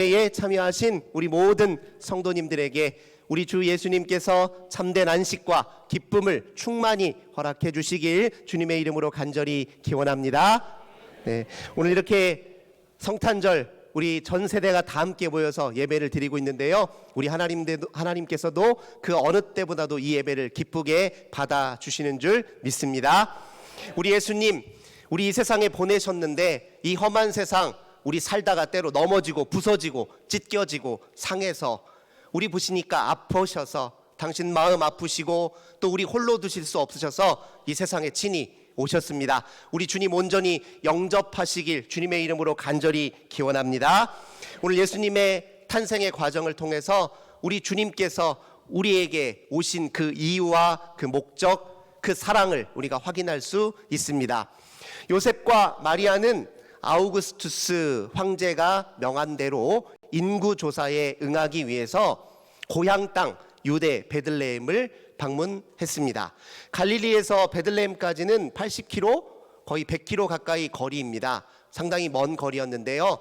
에 참여하신 우리 모든 성도님들에게 우리 주 예수님께서 참된 안식과 기쁨을 충만히 허락해 주시길 주님의 이름으로 간절히 기원합니다. 네, 오늘 이렇게 성탄절 우리 전 세대가 다 함께 모여서 예배를 드리고 있는데요. 우리 하나님께서도 그 어느 때보다도 이 예배를 기쁘게 받아주시는 줄 믿습니다. 우리 예수님, 우리 이 세상에 보내셨는데 이 험한 세상 우리 살다가 때로 넘어지고 부서지고 찢겨지고 상해서 우리 보시니까 아프셔서 당신 마음 아프시고 또 우리 홀로 두실 수 없으셔서 이 세상에 친히 오셨습니다. 우리 주님 온전히 영접하시길 주님의 이름으로 간절히 기원합니다. 오늘 예수님의 탄생의 과정을 통해서 우리 주님께서 우리에게 오신 그 이유와 그 목적, 그 사랑을 우리가 확인할 수 있습니다. 요셉과 마리아는 아우구스투스 황제가 명한 대로 인구조사에 응하기 위해서 고향 땅 유대 베들레헴을 방문했습니다. 갈릴리에서 베들레헴까지는 80km, 거의 100km 가까이 거리입니다. 상당히 먼 거리였는데요.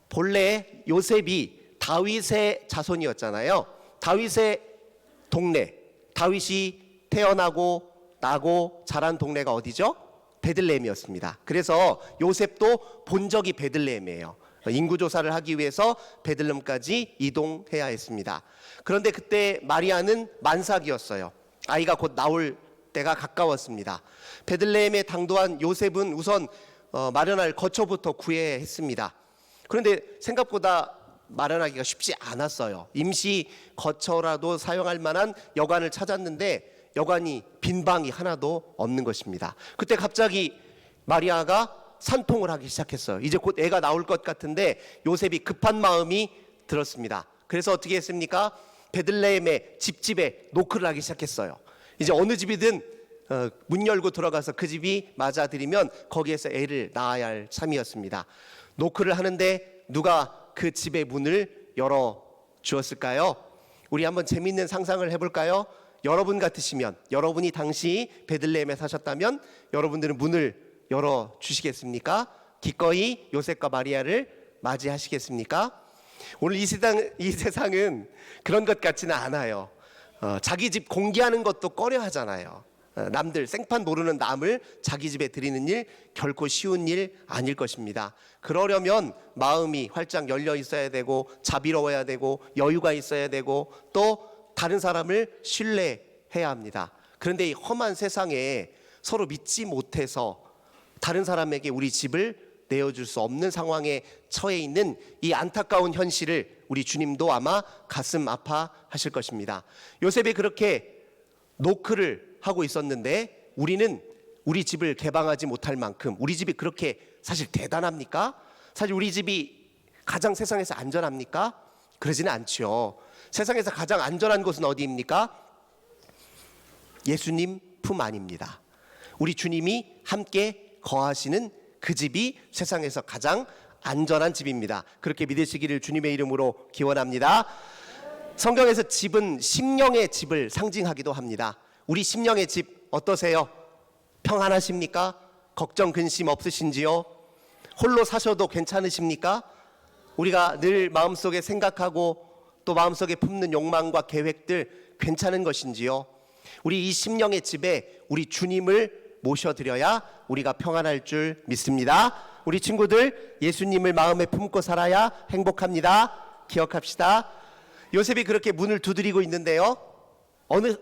본래 요셉이 다윗의 자손이었잖아요. 다윗의 동네, 다윗이 태어나고 나고 자란 동네가 어디죠? 베들레헴이었습니다. 그래서 요셉도 본적이 베들레헴이에요. 인구조사를 하기 위해서 베들레헴까지 이동해야 했습니다. 그런데 그때 마리아는 만삭이었어요. 아이가 곧 나올 때가 가까웠습니다. 베들레헴에 당도한 요셉은 우선 마련할 거처부터 구해야 했습니다. 그런데 생각보다 마련하기가 쉽지 않았어요. 임시 거처라도 사용할 만한 여관을 찾았는데 여관이 빈 방이 하나도 없는 것입니다. 그때 갑자기 마리아가 산통을 하기 시작했어요. 이제 곧 애가 나올 것 같은데 요셉이 급한 마음이 들었습니다. 그래서 어떻게 했습니까? 베들레헴의 집집에 노크를 하기 시작했어요. 이제 어느 집이든 문 열고 들어가서 그 집이 맞아들이면 거기에서 애를 낳아야 할 참이었습니다. 노크를 하는데 누가 그 집의 문을 열어 주었을까요? 우리 한번 재미있는 상상을 해볼까요? 여러분 같으시면, 여러분이 당시 베들레헴에 사셨다면 여러분들은 문을 열어 주시겠습니까? 기꺼이 요셉과 마리아를 맞이하시겠습니까? 오늘 이 세상은 그런 것 같지는 않아요. 자기 집 공개하는 것도 꺼려 하잖아요. 남들 생판 모르는 남을 자기 집에 들이는 일 결코 쉬운 일 아닐 것입니다. 그러려면 마음이 활짝 열려 있어야 되고 자비로워야 되고 여유가 있어야 되고 또 다른 사람을 신뢰해야 합니다. 그런데 이 험한 세상에 서로 믿지 못해서 다른 사람에게 우리 집을 내어줄 수 없는 상황에 처해 있는 이 안타까운 현실을 우리 주님도 아마 가슴 아파하실 것입니다. 요셉이 그렇게 노크를 하고 있었는데 우리는 우리 집을 개방하지 못할 만큼 우리 집이 그렇게 사실 대단합니까? 사실 우리 집이 가장 세상에서 안전합니까? 그러지는 않죠. 세상에서 가장 안전한 곳은 어디입니까? 예수님 품 안입니다. 우리 주님이 함께 거하시는 그 집이 세상에서 가장 안전한 집입니다. 그렇게 믿으시기를 주님의 이름으로 기원합니다. 성경에서 집은 심령의 집을 상징하기도 합니다. 우리 심령의 집 어떠세요? 평안하십니까? 걱정 근심 없으신지요? 홀로 사셔도 괜찮으십니까? 우리가 늘 마음속에 생각하고 또 마음속에 품는 욕망과 계획들 괜찮은 것인지요? 우리 이 심령의 집에 우리 주님을 모셔드려야 우리가 평안할 줄 믿습니다. 우리 친구들 예수님을 마음에 품고 살아야 행복합니다. 기억합시다. 요셉이 그렇게 문을 두드리고 있는데요.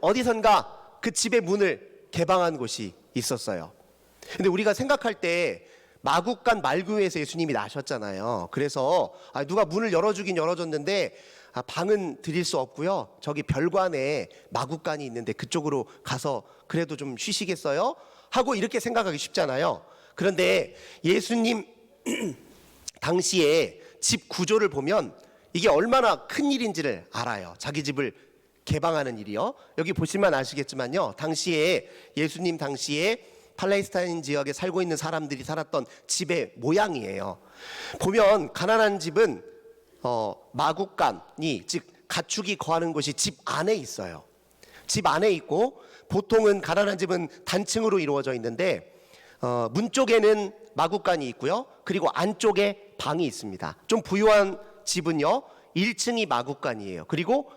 어디선가 그 집의 문을 개방한 곳이 있었어요. 근데 우리가 생각할 때 마국간 말구에서 예수님이 나셨잖아요. 그래서 누가 문을 열어주긴 열어줬는데 방은 드릴 수 없고요. 저기 별관에 마국간이 있는데 그쪽으로 가서 그래도 좀 쉬시겠어요? 하고 이렇게 생각하기 쉽잖아요. 그런데 예수님 당시에 집 구조를 보면 이게 얼마나 큰 일인지를 알아요. 자기 집을 개방하는 일이요. 여기 보시면 아시겠지만요. 당시에 예수님 당시에 팔레스타인 지역에 살고 있는 사람들이 살았던 집의 모양이에요. 보면 가난한 집은 마국간이 즉 가축이 거하는 곳이 집 안에 있어요. 집 안에 있고 보통은 가난한 집은 단층으로 이루어져 있는데 문 쪽에는 마구간이 있고요. 그리고 안쪽에 방이 있습니다. 좀 부유한 집은요 1층이 마구간이에요. 그리고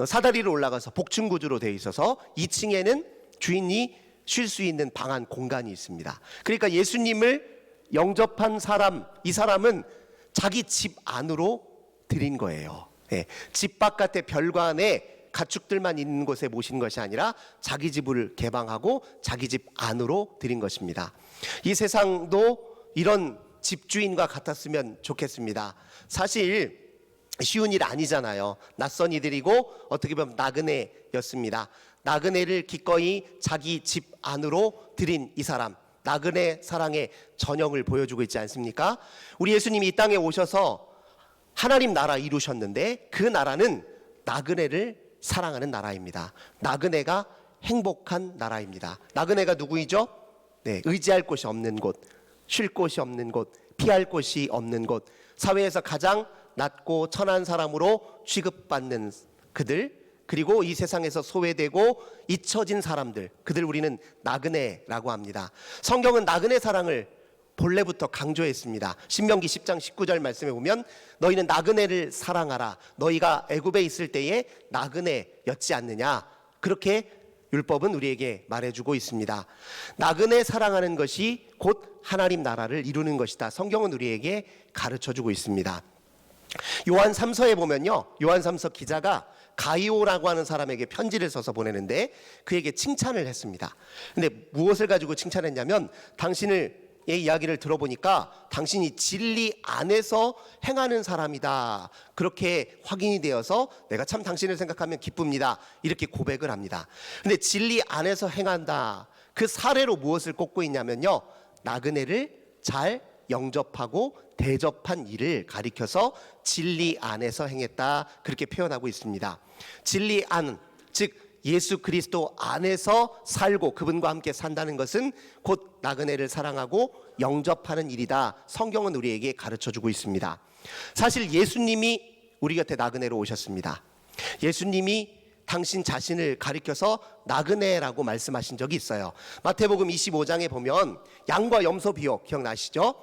사다리로 올라가서 복층 구조로 되어 있어서 2층에는 주인이 쉴 수 있는 방 안 공간이 있습니다. 그러니까 예수님을 영접한 사람, 이 사람은 자기 집 안으로 들인 거예요. 예, 집 바깥의 별관에 가축들만 있는 곳에 모신 것이 아니라 자기 집을 개방하고 자기 집 안으로 들인 것입니다. 이 세상도 이런 집주인과 같았으면 좋겠습니다. 사실 쉬운 일 아니잖아요. 낯선 이들이고 어떻게 보면 나그네였습니다. 나그네를 기꺼이 자기 집 안으로 들인 이 사람, 나그네 사랑의 전형을 보여주고 있지 않습니까? 우리 예수님이 이 땅에 오셔서 하나님 나라 이루셨는데 그 나라는 나그네를 사랑하는 나라입니다. 나그네가 행복한 나라입니다. 나그네가 누구이죠? 네, 의지할 곳이 없는 곳, 쉴 곳이 없는 곳, 피할 곳이 없는 곳, 사회에서 가장 낮고 천한 사람으로 취급받는 그들, 그리고 이 세상에서 소외되고 잊혀진 사람들, 그들 우리는 나그네라고 합니다. 성경은 나그네 사랑을 본래부터 강조했습니다. 신명기 10장 19절 말씀에 보면 너희는 나그네를 사랑하라. 너희가 애굽에 있을 때에 나그네였지 않느냐. 그렇게 율법은 우리에게 말해주고 있습니다. 나그네 사랑하는 것이 곧 하나님 나라를 이루는 것이다. 성경은 우리에게 가르쳐주고 있습니다. 요한 3서에 보면요, 요한 3서 기자가 가이오라고 하는 사람에게 편지를 써서 보내는데 그에게 칭찬을 했습니다. 근데 무엇을 가지고 칭찬했냐면 당신의 이야기를 들어보니까 당신이 진리 안에서 행하는 사람이다. 그렇게 확인이 되어서 내가 참 당신을 생각하면 기쁩니다. 이렇게 고백을 합니다. 근데 진리 안에서 행한다. 그 사례로 무엇을 꼽고 있냐면요, 나그네를 잘 영접하고 대접한 일을 가리켜서 진리 안에서 행했다. 그렇게 표현하고 있습니다. 진리 안, 즉 예수 그리스도 안에서 살고 그분과 함께 산다는 것은 곧 나그네를 사랑하고 영접하는 일이다. 성경은 우리에게 가르쳐주고 있습니다. 사실 예수님이 우리 곁에 나그네로 오셨습니다. 예수님이 당신 자신을 가리켜서 나그네라고 말씀하신 적이 있어요. 마태복음 25장에 보면 양과 염소 비유 기억나시죠?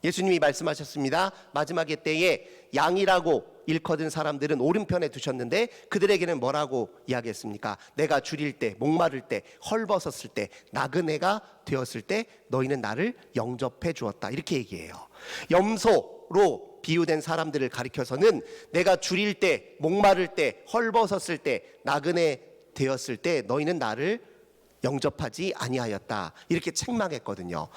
예수님이 말씀하셨습니다. 마지막의 때에 양이라고 일컫은 사람들은 오른편에 두셨는데 그들에게는 뭐라고 이야기했습니까? 내가 줄일 때, 목마를 때, 헐벗었을 때, 나그네가 되었을 때 너희는 나를 영접해 주었다. 이렇게 얘기해요. 염소로 비유된 사람들을 가리켜서는 내가 줄일 때, 목마를 때, 헐벗었을 때, 나그네 되었을 때 너희는 나를 영접하지 아니하였다. 이렇게 책망했거든요.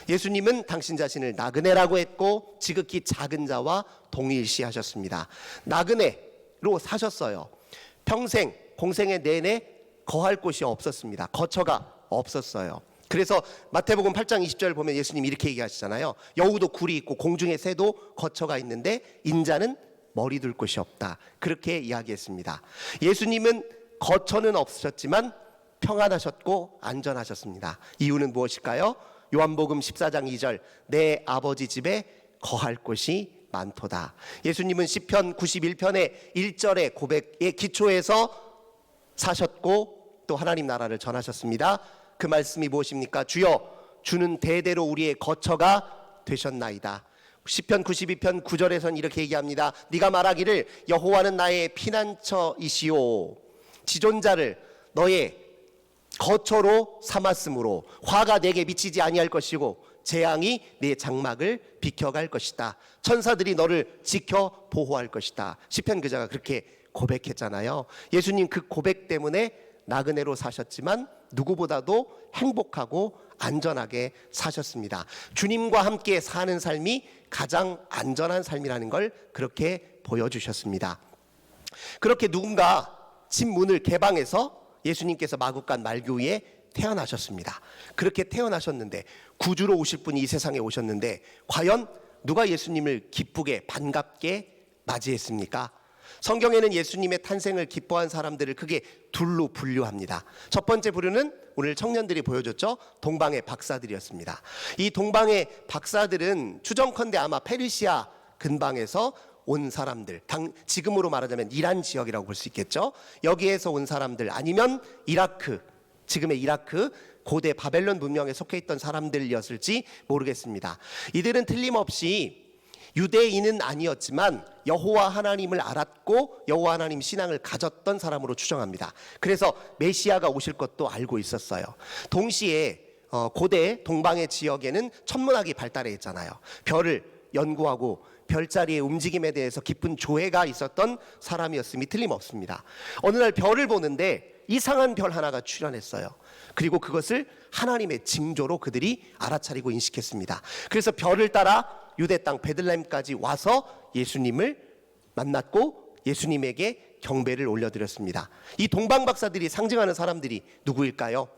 예수님은 당신 자신을 나그네라고 했고 지극히 작은 자와 동일시하셨습니다. 나그네로 사셨어요. 평생 공생의 내내 거할 곳이 없었습니다. 거처가 없었어요. 그래서 마태복음 8장 20절 보면 예수님이 이렇게 얘기하시잖아요. 여우도 굴이 있고 공중의 새도 거처가 있는데 인자는 머리 둘 곳이 없다. 그렇게 이야기했습니다. 예수님은 거처는 없으셨지만 평안하셨고 안전하셨습니다. 이유는 무엇일까요? 요한복음 14장 2절 내 아버지 집에 거할 곳이 많도다. 예수님은 시편 91편의 1절의 고백의 기초에서 사셨고 또 하나님 나라를 전하셨습니다. 그 말씀이 무엇입니까? 주여 주는 대대로 우리의 거처가 되셨나이다. 시편 92편 9절에서는 이렇게 얘기합니다. 네가 말하기를 여호와는 나의 피난처이시오 지존자를 너의 거처로 삼았으므로 화가 내게 미치지 아니할 것이고 재앙이 내 장막을 비켜갈 것이다. 천사들이 너를 지켜 보호할 것이다. 시편 기자가 그렇게 고백했잖아요. 예수님 그 고백 때문에 나그네로 사셨지만 누구보다도 행복하고 안전하게 사셨습니다. 주님과 함께 사는 삶이 가장 안전한 삶이라는 걸 그렇게 보여주셨습니다. 그렇게 누군가 집 문을 개방해서 예수님께서 마구간 말교에 태어나셨습니다. 그렇게 태어나셨는데 구주로 오실 분이 이 세상에 오셨는데 과연 누가 예수님을 기쁘게 반갑게 맞이했습니까? 성경에는 예수님의 탄생을 기뻐한 사람들을 크게 둘로 분류합니다. 첫 번째 부류는 오늘 청년들이 보여줬죠. 동방의 박사들이었습니다. 이 동방의 박사들은 추정컨대 아마 페르시아 근방에서 온 사람들, 지금으로 말하자면 이란 지역이라고 볼 수 있겠죠. 여기에서 온 사람들 아니면 이라크, 지금의 이라크 고대 바벨론 문명에 속해 있던 사람들이었을지 모르겠습니다. 이들은 틀림없이 유대인은 아니었지만 여호와 하나님을 알았고 여호와 하나님 신앙을 가졌던 사람으로 추정합니다. 그래서 메시아가 오실 것도 알고 있었어요. 동시에 고대 동방의 지역에는 천문학이 발달해 있잖아요. 별을 연구하고 별자리의 움직임에 대해서 깊은 조회가 있었던 사람이었음이 틀림없습니다. 어느 날 별을 보는데 이상한 별 하나가 출현했어요. 그리고 그것을 하나님의 징조로 그들이 알아차리고 인식했습니다. 그래서 별을 따라 유대 땅 베들레헴까지 와서 예수님을 만났고 예수님에게 경배를 올려드렸습니다. 이 동방 박사들이 상징하는 사람들이 누구일까요?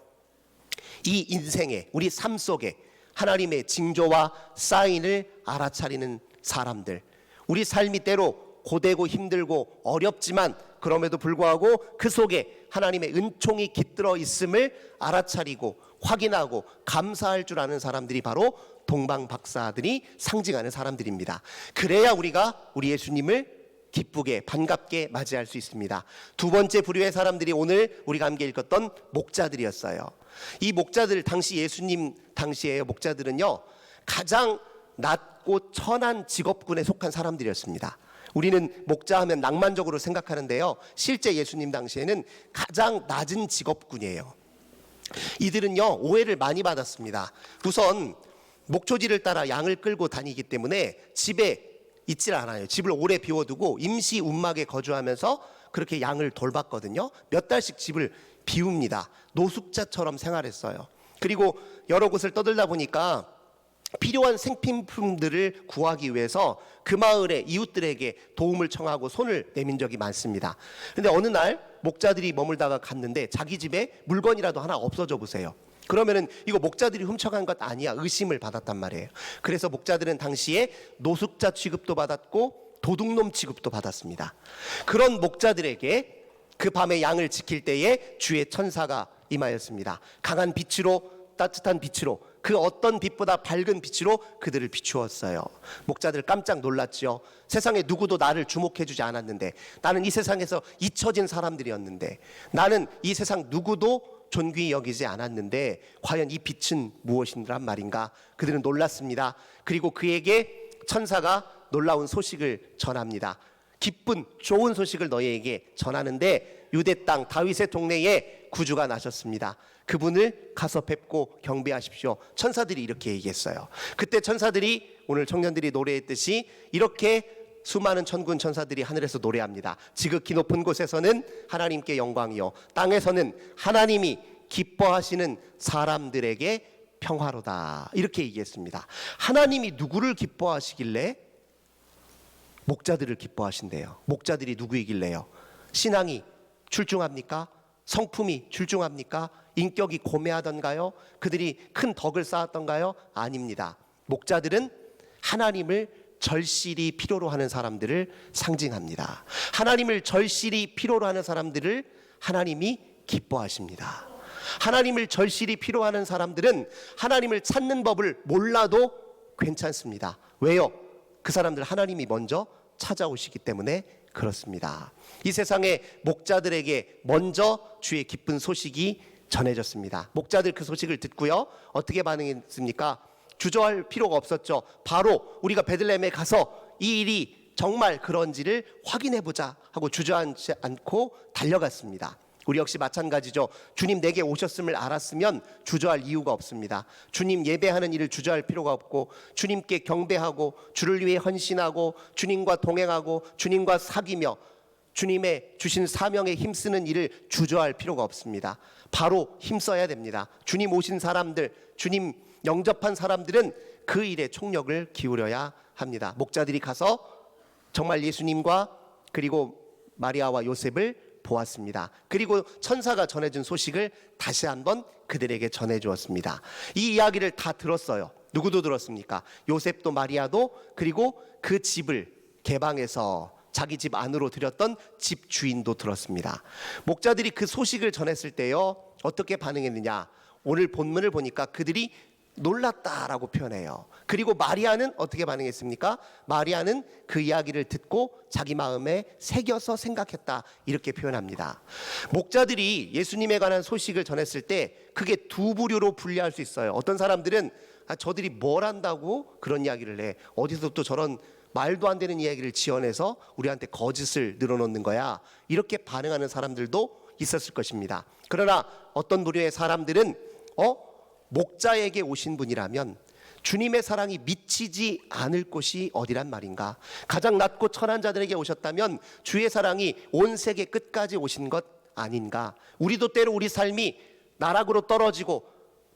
이 인생에, 우리 삶 속에 하나님의 징조와 사인을 알아차리는 사람들. 우리 삶이 때로 고되고 힘들고 어렵지만 그럼에도 불구하고 그 속에 하나님의 은총이 깃들어 있음을 알아차리고 확인하고 감사할 줄 아는 사람들이 바로 동방 박사들이 상징하는 사람들입니다. 그래야 우리가 우리 예수님을 기쁘게 반갑게 맞이할 수 있습니다. 두 번째 부류의 사람들이 오늘 우리가 함께 읽었던 목자들이었어요. 이 목자들, 당시 예수님 당시의 목자들은요, 가장 낮고 천한 직업군에 속한 사람들이었습니다. 우리는 목자하면 낭만적으로 생각하는데요, 실제 예수님 당시에는 가장 낮은 직업군이에요. 이들은요, 오해를 많이 받았습니다. 우선 목초지를 따라 양을 끌고 다니기 때문에 집에 있질 않아요. 집을 오래 비워두고 임시 움막에 거주하면서 그렇게 양을 돌봤거든요. 몇 달씩 집을 비웁니다. 노숙자처럼 생활했어요. 그리고 여러 곳을 떠들다 보니까 필요한 생필품들을 구하기 위해서 그 마을의 이웃들에게 도움을 청하고 손을 내민 적이 많습니다. 그런데 어느 날 목자들이 머물다가 갔는데 자기 집에 물건이라도 하나 없어져 보세요. 그러면은 이거 목자들이 훔쳐간 것 아니야, 의심을 받았단 말이에요. 그래서 목자들은 당시에 노숙자 취급도 받았고 도둑놈 취급도 받았습니다. 그런 목자들에게 그 밤에 양을 지킬 때에 주의 천사가 임하였습니다. 강한 빛으로, 따뜻한 빛으로, 그 어떤 빛보다 밝은 빛으로 그들을 비추었어요. 목자들 깜짝 놀랐죠. 세상에 누구도 나를 주목해주지 않았는데, 나는 이 세상에서 잊혀진 사람들이었는데, 나는 이 세상 누구도 존귀히 여기지 않았는데 과연 이 빛은 무엇인란 말인가? 그들은 놀랐습니다. 그리고 그에게 천사가 놀라운 소식을 전합니다. 기쁜 좋은 소식을 너희에게 전하는데 유대 땅 다윗의 동네에 구주가 나셨습니다. 그분을 가서 뵙고 경배하십시오. 천사들이 이렇게 얘기했어요. 그때 천사들이 오늘 청년들이 노래했듯이 이렇게 수많은 천군 천사들이 하늘에서 노래합니다. 지극히 높은 곳에서는 하나님께 영광이요, 땅에서는 하나님이 기뻐하시는 사람들에게 평화로다, 이렇게 얘기했습니다. 하나님이 누구를 기뻐하시길래? 목자들을 기뻐하신대요. 목자들이 누구이길래요? 신앙이 출중합니까? 성품이 출중합니까? 인격이 고매하던가요? 그들이 큰 덕을 쌓았던가요? 아닙니다. 목자들은 하나님을 절실히 필요로 하는 사람들을 상징합니다. 하나님을 절실히 필요로 하는 사람들을 하나님이 기뻐하십니다. 하나님을 절실히 필요하는 사람들은 하나님을 찾는 법을 몰라도 괜찮습니다. 왜요? 그 사람들 하나님이 먼저 찾아오시기 때문에 그렇습니다. 이 세상의 목자들에게 먼저 주의 기쁜 소식이 전해졌습니다. 목자들 그 소식을 듣고요, 어떻게 반응했습니까? 주저할 필요가 없었죠. 바로 우리가 베들레헴에 가서 이 일이 정말 그런지를 확인해 보자 하고 주저하지 않고 달려갔습니다. 우리 역시 마찬가지죠. 주님 내게 오셨음을 알았으면 주저할 이유가 없습니다. 주님 예배하는 일을 주저할 필요가 없고, 주님께 경배하고 주를 위해 헌신하고 주님과 동행하고 주님과 사귀며 주님의 주신 사명에 힘쓰는 일을 주저할 필요가 없습니다. 바로 힘써야 됩니다. 주님 오신 사람들, 주님 영접한 사람들은 그 일에 총력을 기울여야 합니다. 목자들이 가서 정말 예수님과 그리고 마리아와 요셉을 보았습니다. 그리고 천사가 전해준 소식을 다시 한번 그들에게 전해주었습니다. 이 이야기를 다 들었어요. 누구도 들었습니까? 요셉도 마리아도, 그리고 그 집을 개방해서 자기 집 안으로 들였던 집 주인도 들었습니다. 목자들이 그 소식을 전했을 때요, 어떻게 반응했느냐? 오늘 본문을 보니까 그들이 놀랐다라고 표현해요. 그리고 마리아는 어떻게 반응했습니까? 마리아는 그 이야기를 듣고 자기 마음에 새겨서 생각했다, 이렇게 표현합니다. 목자들이 예수님에 관한 소식을 전했을 때 그게 두 부류로 분류할 수 있어요. 어떤 사람들은 저들이 뭘 안다고 그런 이야기를 해, 어디서 또 저런 말도 안 되는 이야기를 지어내서 우리한테 거짓을 늘어놓는 거야. 이렇게 반응하는 사람들도 있었을 것입니다. 그러나 어떤 부류의 사람들은 목자에게 오신 분이라면 주님의 사랑이 미치지 않을 곳이 어디란 말인가? 가장 낮고 천한 자들에게 오셨다면 주의 사랑이 온 세계 끝까지 오신 것 아닌가? 우리도 때로 우리 삶이 나락으로 떨어지고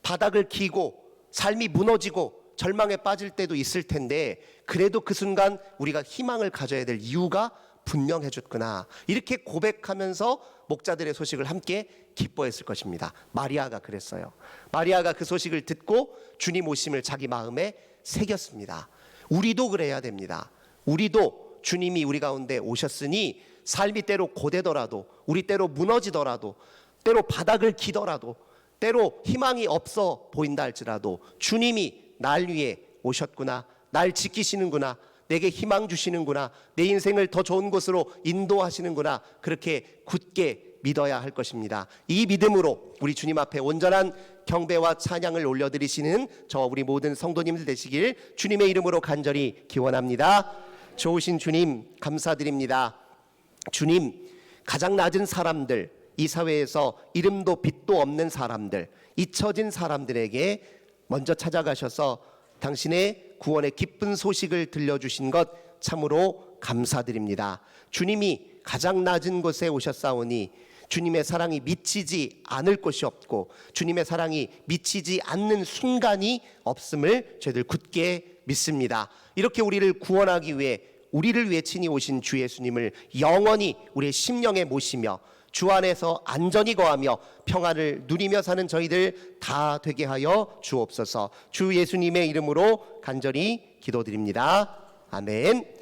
바닥을 기고 삶이 무너지고 절망에 빠질 때도 있을 텐데, 그래도 그 순간 우리가 희망을 가져야 될 이유가 분명해졌구나, 이렇게 고백하면서 목자들의 소식을 함께 기뻐했을 것입니다. 마리아가 그랬어요. 마리아가 그 소식을 듣고 주님 오심을 자기 마음에 새겼습니다. 우리도 그래야 됩니다. 우리도 주님이 우리 가운데 오셨으니 삶이 때로 고되더라도, 우리 때로 무너지더라도, 때로 바닥을 기더라도, 때로 희망이 없어 보인다 할지라도 주님이 날 위해 오셨구나, 날 지키시는구나, 내게 희망 주시는구나, 내 인생을 더 좋은 곳으로 인도하시는구나, 그렇게 굳게 믿어야 할 것입니다. 이 믿음으로 우리 주님 앞에 온전한 경배와 찬양을 올려드리시는 저와 우리 모든 성도님들 되시길 주님의 이름으로 간절히 기원합니다. 좋으신 주님 감사드립니다. 주님, 가장 낮은 사람들, 이 사회에서 이름도 빛도 없는 사람들, 잊혀진 사람들에게 먼저 찾아가셔서 당신의 구원의 기쁜 소식을 들려주신 것 참으로 감사드립니다. 주님이 가장 낮은 곳에 오셨사오니 주님의 사랑이 미치지 않을 곳이 없고 주님의 사랑이 미치지 않는 순간이 없음을 저희들 굳게 믿습니다. 이렇게 우리를 구원하기 위해, 우리를 위해 친히 오신 주 예수님을 영원히 우리의 심령에 모시며 주 안에서 안전히 거하며 평안을 누리며 사는 저희들 다 되게 하여 주옵소서. 주 예수님의 이름으로 간절히 기도드립니다. 아멘.